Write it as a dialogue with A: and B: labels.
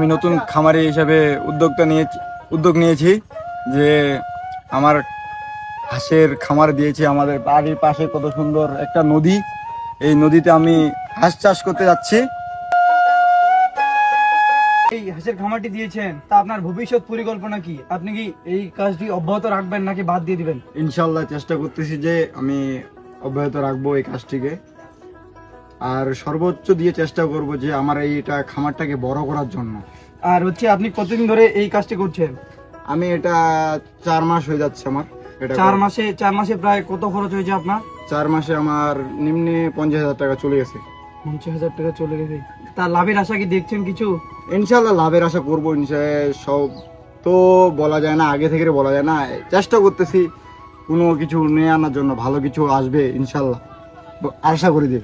A: আমি নতুন খামারি হিসাবে উদ্যোগ নিয়েছি যে আমার হাঁসের খামার দিয়েছি। আমাদের বাড়ির পাশে কত সুন্দর একটা নদী, এই নদীতে আমি হাঁস চাষ করতে যাচ্ছি।
B: এই হাঁসের খামারটি দিয়েছেন, তা আপনার ভবিষ্যৎ পরিকল্পনা কি? আপনি কি এই কাজটি অব্যাহত রাখবেন নাকি বাদ দিয়ে দিবেন?
A: ইনশাল্লাহ চেষ্টা করতেছি যে আমি অব্যাহত রাখবো এই কাজটিকে, আর সর্বোচ্চ দিয়ে চেষ্টা করব যে আমার এইটা খামারটাকে বড় করার জন্য।
B: আর হচ্ছে আপনি কতদিন ধরে এই কাজটি করছেন?
A: আমি এটা 4 মাস হয়ে যাচ্ছে আমার এটা
B: 4 মাসে প্রায় কত খরচ হয়েছে আপনার?
A: 4 মাসে আমার নিম্নে 50,000 টাকা চলে গেছে।
B: 50,000 টাকা চলে গেছে। তা লাভের আশা কি দেখছেন কিছু?
A: ইনশাল্লাহ লাভের আশা করবো। সব তো বলা যায় না, আগে থেকে বলা যায় না, চেষ্টা করতেছি কোনো কিছু নিয়ে আনার জন্য, ভালো কিছু আসবে ইনশাল্লাহ আশা করি যে।